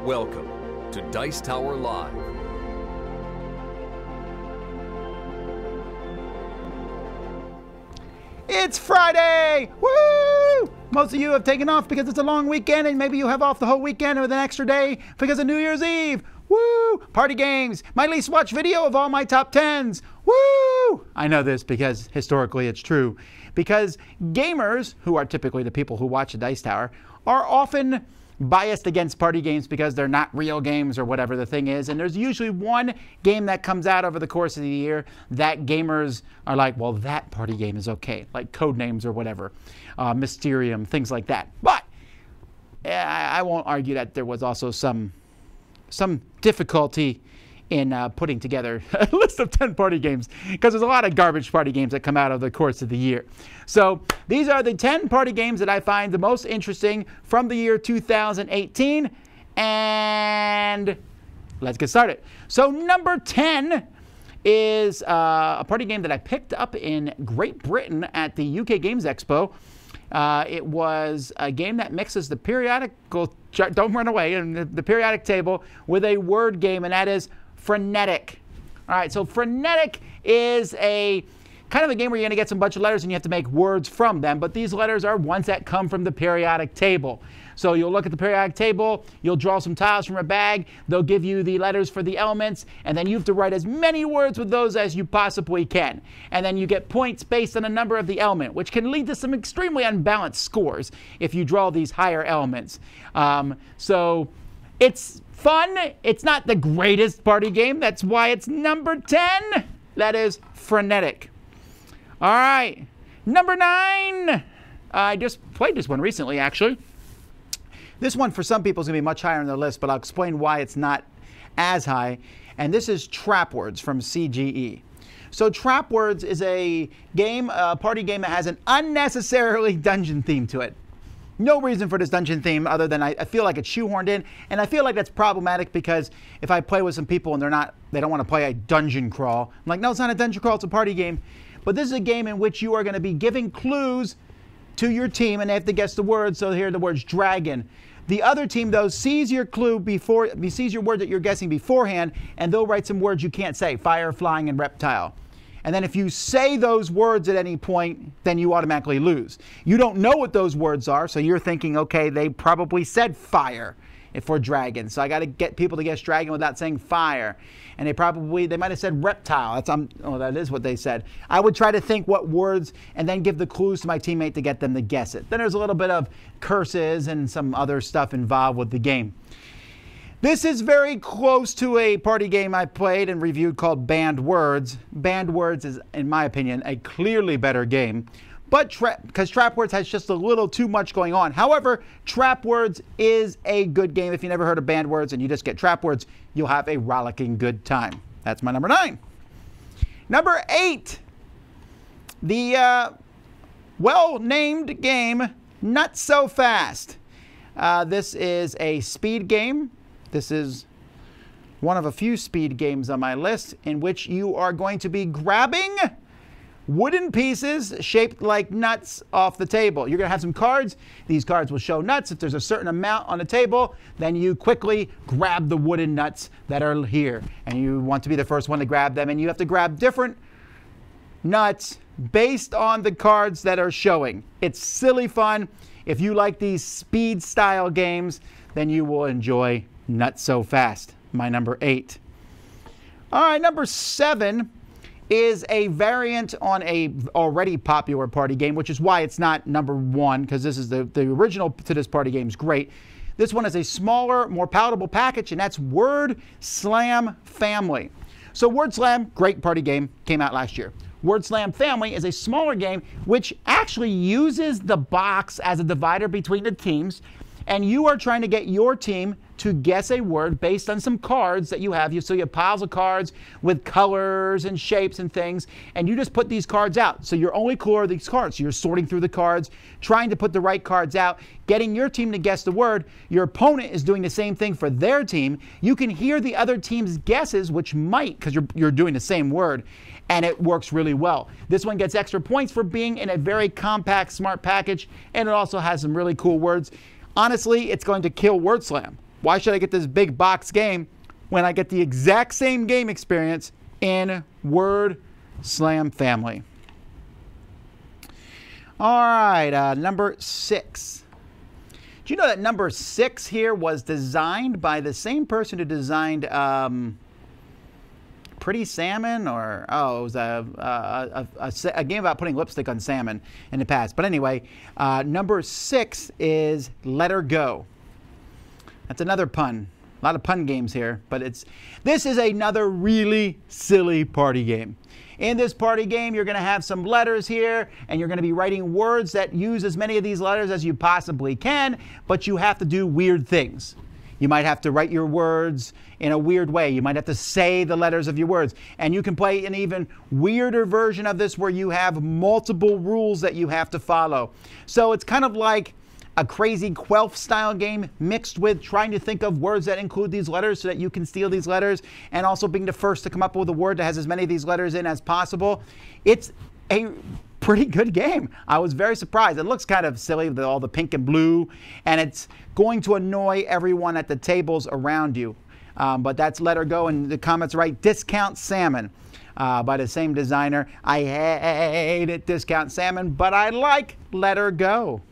Welcome to Dice Tower Live. It's Friday! Woo! Most of you have taken off because it's a long weekend, and maybe you have off the whole weekend with an extra day because of New Year's Eve. Woo! Party games. My least watched video of all my top 10s. Woo! I know this because historically it's true. Because gamers, who are typically the people who watch the Dice Tower, are often biased against party games because they're not real games or whatever the thing is. And there's usually one game that comes out over the course of the year that gamers are like, well, that party game is okay. Like Codenames or whatever. Mysterium, things like that. But I won't argue that there was also some difficulty in putting together a list of 10 party games, because there's a lot of garbage party games that come out over the course of the year. So these are the 10 party games that I find the most interesting from the year 2018, and let's get started. So number 10 is a party game that I picked up in Great Britain at the UK Games Expo. It was a game that mixes the periodical, don't run away, and the periodic table with a word game, and that is frenetic. All right, so frenetic is a kind of a game where you're going to get some bunch of letters and you have to make words from them, but these letters are ones that come from the periodic table. So you'll look at the periodic table, you'll draw some tiles from a bag, they'll give you the letters for the elements, and then you have to write as many words with those as you possibly can. And then you get points based on the number of the element, which can lead to some extremely unbalanced scores if you draw these higher elements. So it's fun. It's not the greatest party game. That's why it's number 10. That is frenetic. All right, number 9. I just played this one recently, actually. This one for some people is going to be much higher on the list, but I'll explain why it's not as high. And this is Trap Words from CGE. So Trap Words is a game, a party game that has an unnecessarily dungeon theme to it. No reason for this dungeon theme other than I feel like it's shoehorned in, and I feel like that's problematic because if I play with some people and they don't want to play a dungeon crawl, I'm like, no, it's not a dungeon crawl, it's a party game. But this is a game in which you are going to be giving clues to your team, and they have to guess the words. So here the word's dragon. The other team, though, sees your clue sees your word that you're guessing beforehand, and they'll write some words you can't say: fire, flying, and reptile. And then if you say those words at any point, then you automatically lose. You don't know what those words are, so you're thinking, okay, they probably said fire for dragon. So I got to get people to guess dragon without saying fire. And they might have said reptile. That is what they said. I would try to think what words and then give the clues to my teammate to get them to guess it. Then there's a little bit of curses and some other stuff involved with the game. This is very close to a party game I played and reviewed called Banned Words. Banned Words is, in my opinion, a clearly better game, but because Trap Words has just a little too much going on. However, Trap Words is a good game. If you never heard of Banned Words and you just get Trap Words, you'll have a rollicking good time. That's my number 9. Number 8, the well-named game Not So Fast. This is a speed game. This is one of a few speed games on my list in which you are going to be grabbing wooden pieces shaped like nuts off the table. You're going to have some cards. These cards will show nuts. If there's a certain amount on the table, then you quickly grab the wooden nuts that are here. And you want to be the first one to grab them. And you have to grab different nuts based on the cards that are showing. It's silly fun. If you like these speed style games, then you will enjoy Not So Fast, my number 8. All right, number 7 is a variant on a already popular party game, which is why it's not number 1, because this is the original to this party game is great. This one is a smaller, more palatable package, and that's Word Slam Family. So Word Slam, great party game, came out last year. Word Slam Family is a smaller game which actually uses the box as a divider between the teams, and you are trying to get your team to guess a word based on some cards that you have. So you have piles of cards with colors and shapes and things, and you just put these cards out. So your only clue are these cards. So you're sorting through the cards, trying to put the right cards out, getting your team to guess the word. Your opponent is doing the same thing for their team. You can hear the other team's guesses, which might, because you're doing the same word, and it works really well. This one gets extra points for being in a very compact, smart package, and it also has some really cool words. Honestly, it's going to kill Word Slam. why should I get this big box game when I get the exact same game experience in Word Slam Family? All right, number 6. Do you know that number 6 here was designed by the same person who designed Pretty Salmon, or it was a game about putting lipstick on salmon in the past. But anyway, number 6 is Let Her Go. That's another pun. A lot of pun games here, but this is another really silly party game. In this party game, you're going to have some letters here, and you're going to be writing words that use as many of these letters as you possibly can, but you have to do weird things. You might have to write your words in a weird way. You might have to say the letters of your words. And you can play an even weirder version of this where you have multiple rules that you have to follow. So it's kind of like a crazy Quelf style game mixed with trying to think of words that include these letters so that you can steal these letters, and also being the first to come up with a word that has as many of these letters in as possible. It's a pretty good game. I was very surprised. It looks kind of silly with all the pink and blue, and it's going to annoy everyone at the tables around you. But that's Let Her Go, and the comments right, Discount Salmon by the same designer. I hate it, Discount Salmon, but I like Let Her Go.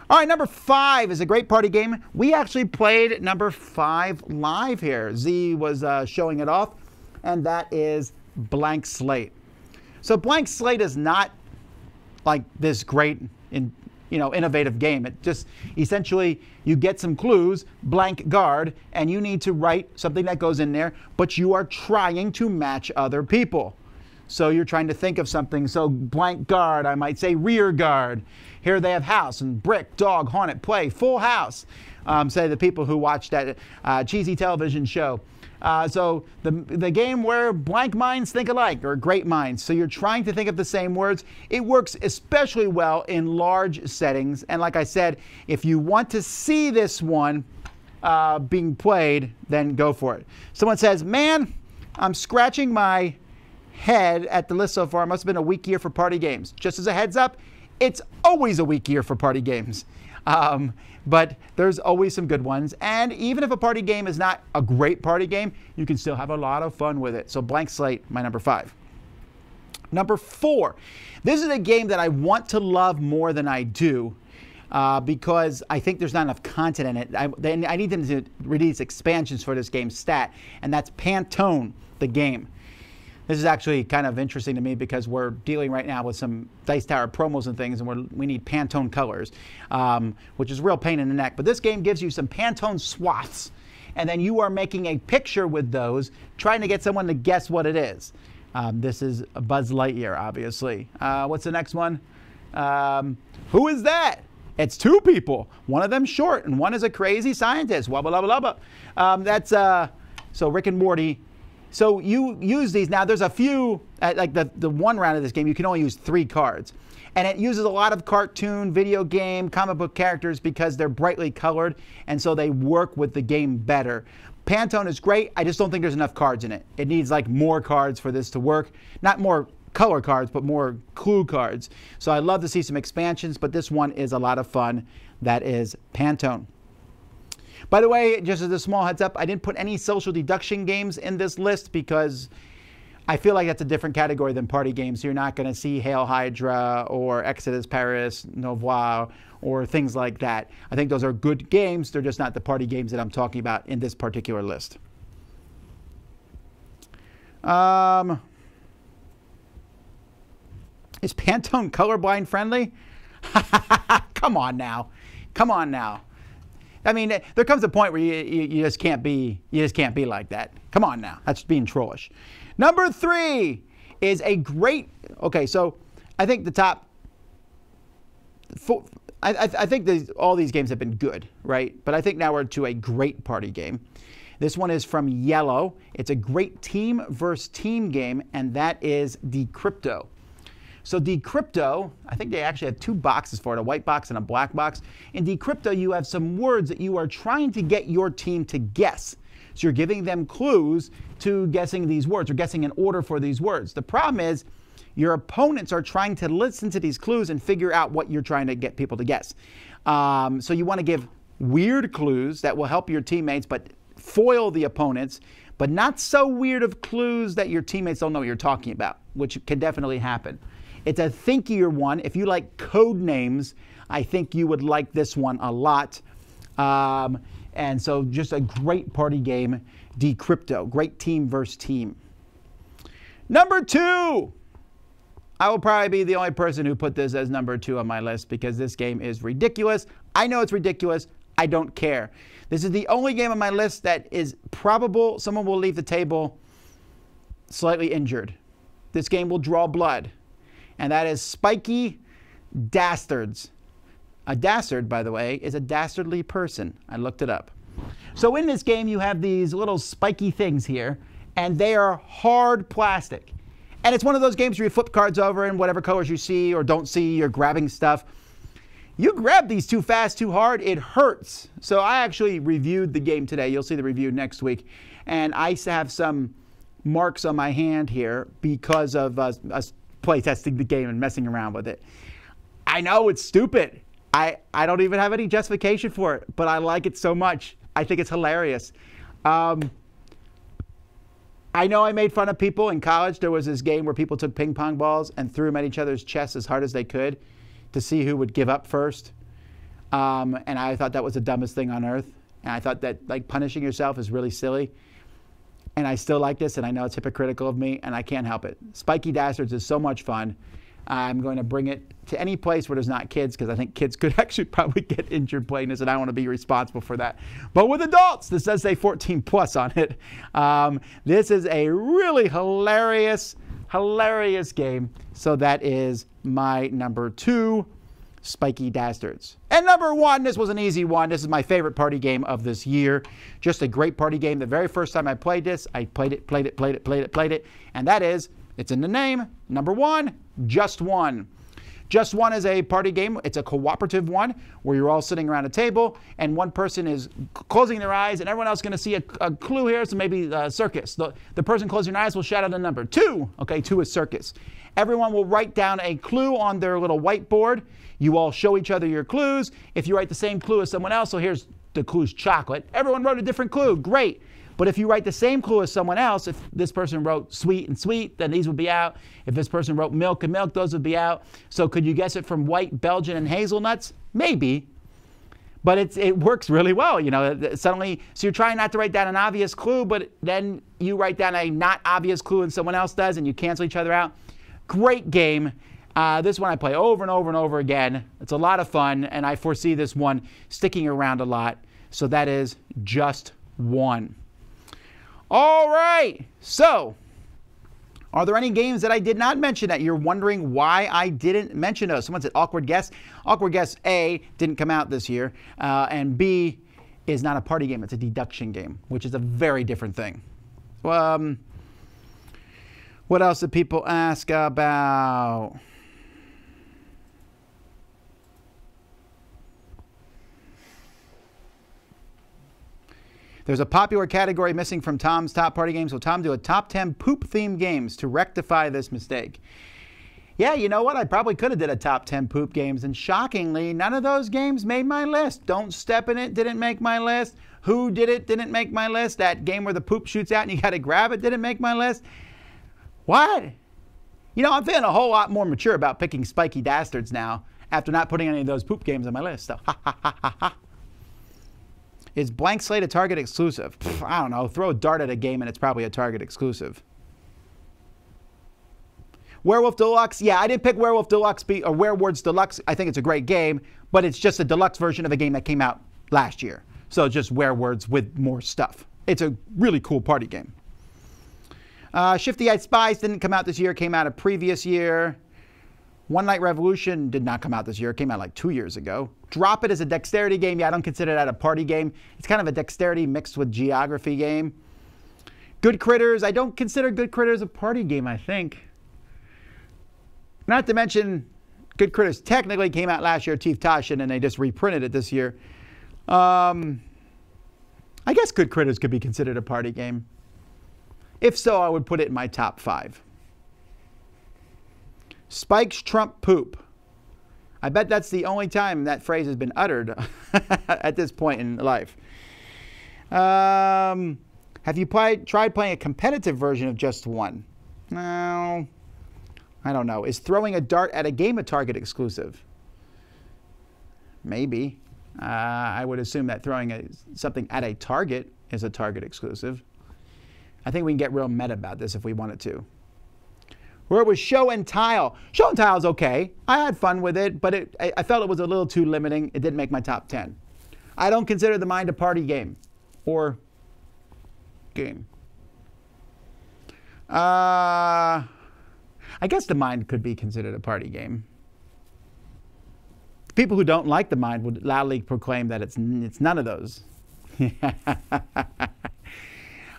All right, number 5 is a great party game. We actually played number 5 live here. Z was showing it off, and that is Blank Slate. So Blank Slate is not like this great, innovative game. It just essentially you get some clues, blank guard, and you need to write something that goes in there, but you are trying to match other people. So you're trying to think of something. So blank guard, I might say rear guard. Here they have house and brick, dog, haunted, play, full house. Say the people who watch that cheesy television show. So the game where blank minds think alike, or great minds. So you're trying to think of the same words. It works especially well in large settings. And like I said, if you want to see this one being played, then go for it. Someone says, man, I'm scratching my head at the list so far. It must have been a weak year for party games. Just as a heads up, it's always a weak year for party games. But there's always some good ones. And even if a party game is not a great party game, you can still have a lot of fun with it. So Blank Slate, my number 5. Number 4. This is a game that I want to love more than I do because I think there's not enough content in it. I need them to release expansions for this game stat, and that's Pantone, the game. This is actually kind of interesting to me because we're dealing right now with some Dice Tower promos and things, and we need Pantone colors, which is a real pain in the neck. But this game gives you some Pantone swaths, and then you are making a picture with those, trying to get someone to guess what it is. This is Buzz Lightyear, obviously. What's the next one? Who is that? It's 2 people. One of them short, and one is a crazy scientist. Wabba labba labba. That's so Rick and Morty. So you use these. Now there's a few, like the one round of this game, you can only use 3 cards. And it uses a lot of cartoon, video game, comic book characters because they're brightly colored, and so they work with the game better. Pantone is great. I just don't think there's enough cards in it. It needs like more cards for this to work. Not more color cards, but more clue cards. So I'd love to see some expansions, but this one is a lot of fun. That is Pantone. By the way, just as a small heads up, I didn't put any social deduction games in this list because I feel like that's a different category than party games. You're not going to see Hail Hydra or Exodus Paris, Nouveau, or things like that. I think those are good games. They're just not the party games that I'm talking about in this particular list. Is Pantone colorblind friendly? Come on now. Come on now. I mean, there comes a point where you just can't be like that. Come on now, that's being trollish. Number 3 is a great. Okay, so I think the top. I think all these games have been good, right? But I think now we're to a great party game. This one is from Yellow. It's a great team versus team game, and that is Decrypto. So Decrypto, I think they actually have 2 boxes for it, a white box and a black box. In Decrypto, you have some words that you are trying to get your team to guess. So you're giving them clues to guessing these words, or guessing an order for these words. The problem is your opponents are trying to listen to these clues and figure out what you're trying to get people to guess. So you want to give weird clues that will help your teammates but foil the opponents, but not so weird of clues that your teammates don't know what you're talking about, which can definitely happen. It's a thinkier one. If you like code names, I think you would like this one a lot. And so just a great party game, Decrypto. Great team versus team. Number 2. I will probably be the only person who put this as number 2 on my list because this game is ridiculous. I know it's ridiculous. I don't care. This is the only game on my list that is probable someone will leave the table slightly injured. This game will draw blood. And that is Spikeytards. A dastard, by the way, is a dastardly person. I looked it up. So in this game, you have these little spiky things here, and they are hard plastic. And it's one of those games where you flip cards over and whatever colors you see or don't see, you're grabbing stuff. You grab these too fast, too hard, it hurts. So I actually reviewed the game today. You'll see the review next week. And I have some marks on my hand here because of us play testing the game and messing around with it. I know it's stupid. I don't even have any justification for it, but I like it so much. I think it's hilarious. I know I made fun of people in college. There was this game where people took ping pong balls and threw them at each other's chests as hard as they could to see who would give up first. And I thought that was the dumbest thing on earth. And I thought that like punishing yourself is really silly. And I still like this, and I know it's hypocritical of me, and I can't help it. Spikeytards is so much fun. I'm going to bring it to any place where there's not kids because I think kids could actually probably get injured playing this, and I don't want to be responsible for that. But with adults, this does say 14 plus on it. This is a really hilarious game. So that is my number 2, Spikeytards. And number 1, this was an easy one. This is my favorite party game of this year. Just a great party game. The very first time I played this, I played it. And that is, it's in the name, number 1, JustOne. JustOne is a party game. It's a cooperative one where you're all sitting around a table and one person is closing their eyes and everyone else is going to see a clue here. So maybe circus. The person closing their eyes will shout out a number. 2. Okay, 2 is circus. Everyone will write down a clue on their little whiteboard. You all show each other your clues. If you write the same clue as someone else, so here's the clue's chocolate. Everyone wrote a different clue. Great. But if you write the same clue as someone else, if this person wrote sweet and sweet, then these would be out. If this person wrote milk and milk, those would be out. So could you guess it from white, Belgian, and hazelnuts? Maybe. But it works really well, you know. Suddenly, so you're trying not to write down an obvious clue, but then you write down a not obvious clue and someone else does, and you cancel each other out. Great game. This one I play over and over and over again. It's a lot of fun, and I foresee this one sticking around a lot. So that is JustOne. All right, so are there any games that I did not mention that you're wondering why I didn't mention those? Someone said Awkward Guess. Awkward Guess A didn't come out this year, and B is not a party game, it's a deduction game, which is a very different thing. What else did people ask about? There's a popular category missing from Tom's top party games. Will Tom do a top 10 poop-themed games to rectify this mistake? Yeah, you know what? I probably could have did a top 10 poop games. And shockingly, none of those games made my list. Don't Step in It didn't make my list. Who Did It didn't make my list. That game where the poop shoots out and you got to grab it didn't make my list. What? You know, I'm feeling a whole lot more mature about picking Spikeytards now after not putting any of those poop games on my list. So, ha, ha, ha, ha, ha. Is Blank Slate a Target exclusive? I don't know. Throw a dart at a game and it's probably a Target exclusive. Werewolf Deluxe. Yeah, I didn't pick Werewolf Deluxe or Werewolves Deluxe. I think it's a great game, but it's just a deluxe version of a game that came out last year. So just Werewolves with more stuff. It's a really cool party game. Shifty Eyed Spies didn't come out this year. Came out a previous year. One Night Revolution did not come out this year. It came out like 2 years ago. Drop It is a dexterity game. Yeah, I don't consider that a party game. It's kind of a dexterity mixed with geography game. Good Critters. I don't consider Good Critters a party game, I think. Not to mention, Good Critters technically came out last year, Teeth Tashin, and they just reprinted it this year. I guess Good Critters could be considered a party game. If so, I would put it in my top 5. Spike's Trump Poop. I bet that's the only time that phrase has been uttered at this point in life. Have you tried playing a competitive version of JustOne? No. I don't know. Is throwing a dart at a game a Target exclusive? Maybe. I would assume that throwing something at a Target is a Target exclusive. I think we can get real meta about this if we wanted to. Where was Show and Tile? Show and Tile is okay. I had fun with it, but I felt it was a little too limiting. It didn't make my top 10. I don't consider the Mind a party game or game. I guess the Mind could be considered a party game. People who don't like the Mind would loudly proclaim that it's none of those.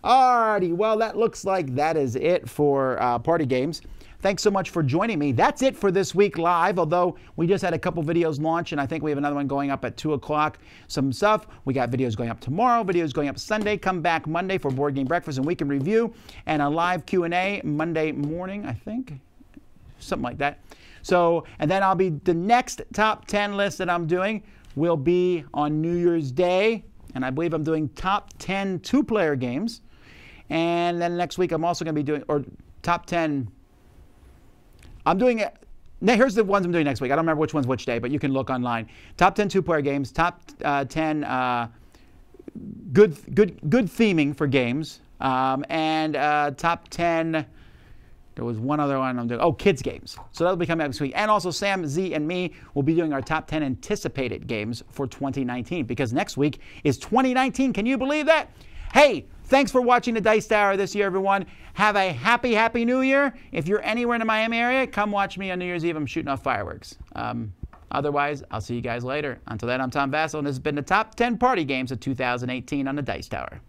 Alrighty, well, that looks like that is it for party games. Thanks so much for joining me. That's it for this week live, although we just had a couple videos launch, and I think we have another one going up at 2 o'clock. Some stuff. We got videos going up tomorrow, videos going up Sunday. Come back Monday for Board Game Breakfast and Weekend Review, and a live Q&A Monday morning, I think. Something like that. So, and then the next top 10 list that I'm doing will be on New Year's Day, and I believe I'm doing top 10 two-player games. And then next week I'm also going to be doing, or top 10, I'm doing it. Now here's the ones I'm doing next week. I don't remember which one's which day, but you can look online. Top 10 two-player games, top 10 good theming for games, and top 10, there was one other one I'm doing, kids games. So that'll be coming up next week. And also Sam, Z, and me will be doing our top 10 anticipated games for 2019, because next week is 2019. Can you believe that? Hey, thanks for watching the Dice Tower this year, everyone. Have a happy New Year. If you're anywhere in the Miami area, come watch me on New Year's Eve. I'm shooting off fireworks. Otherwise, I'll see you guys later. Until then, I'm Tom Vasel, and this has been the top 10 party games of 2018 on the Dice Tower.